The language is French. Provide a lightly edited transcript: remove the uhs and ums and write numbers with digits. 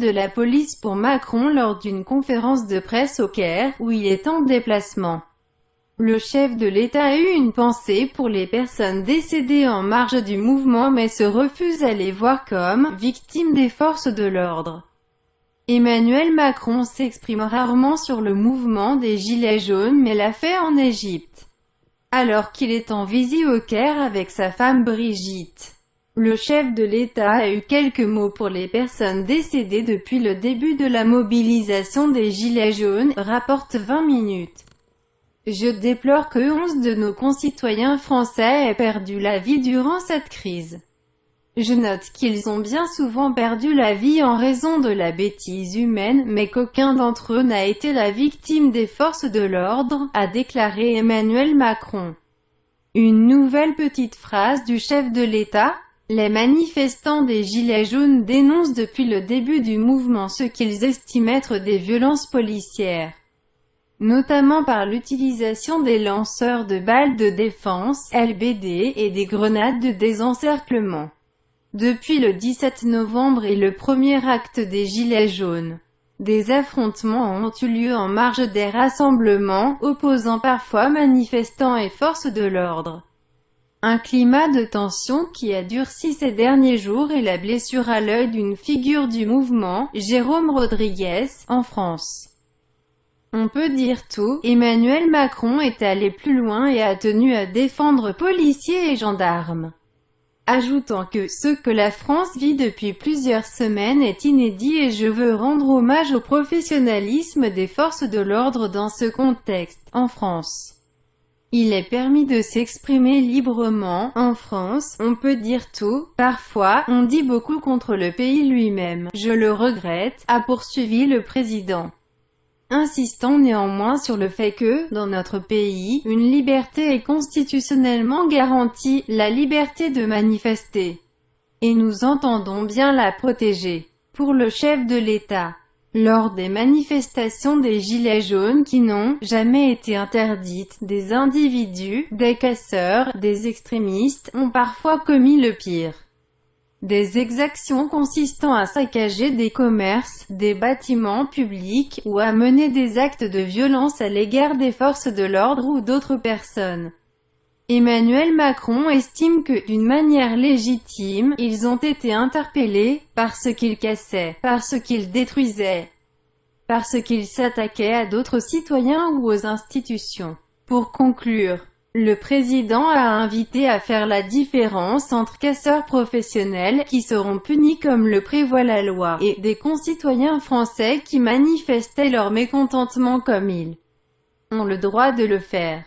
de la police pour Macron lors d'une conférence de presse au Caire, où il est en déplacement. Le chef de l'État a eu une pensée pour les personnes décédées en marge du mouvement mais se refuse à les voir comme victimes des forces de l'ordre. Emmanuel Macron s'exprime rarement sur le mouvement des Gilets jaunes mais l'a fait en Égypte, alors qu'il est en visite au Caire avec sa femme Brigitte. Le chef de l'État a eu quelques mots pour les personnes décédées depuis le début de la mobilisation des Gilets jaunes, rapporte 20 minutes. Je déplore que 11 de nos concitoyens français aient perdu la vie durant cette crise. Je note qu'ils ont bien souvent perdu la vie en raison de la bêtise humaine, mais qu'aucun d'entre eux n'a été la victime des forces de l'ordre, a déclaré Emmanuel Macron. Une nouvelle petite phrase du chef de l'État. Les manifestants des Gilets jaunes dénoncent depuis le début du mouvement ce qu'ils estiment être des violences policières, notamment par l'utilisation des lanceurs de balles de défense, LBD, et des grenades de désencerclement. Depuis le 17 novembre et le premier acte des Gilets jaunes, des affrontements ont eu lieu en marge des rassemblements, opposant parfois manifestants et forces de l'ordre. Un climat de tension qui a durci ces derniers jours et la blessure à l'œil d'une figure du mouvement, Jérôme Rodriguez, en France. On peut dire tout, Emmanuel Macron est allé plus loin et a tenu à défendre policiers et gendarmes, ajoutant que ce que la France vit depuis plusieurs semaines est inédit et je veux rendre hommage au professionnalisme des forces de l'ordre dans ce contexte. En France, il est permis de s'exprimer librement. En France, on peut dire tout. Parfois, on dit beaucoup contre le pays lui-même. Je le regrette, a poursuivi le président, insistant néanmoins sur le fait que, dans notre pays, une liberté est constitutionnellement garantie, la liberté de manifester. Et nous entendons bien la protéger. Pour le chef de l'État, lors des manifestations des Gilets jaunes qui n'ont jamais été interdites, des individus, des casseurs, des extrémistes, ont parfois commis le pire. Des exactions consistant à saccager des commerces, des bâtiments publics, ou à mener des actes de violence à l'égard des forces de l'ordre ou d'autres personnes. Emmanuel Macron estime que, d'une manière légitime, ils ont été interpellés, parce qu'ils cassaient, parce qu'ils détruisaient, parce qu'ils s'attaquaient à d'autres citoyens ou aux institutions. Pour conclure, le président a invité à faire la différence entre casseurs professionnels, qui seront punis comme le prévoit la loi, et des concitoyens français qui manifestaient leur mécontentement comme ils ont le droit de le faire.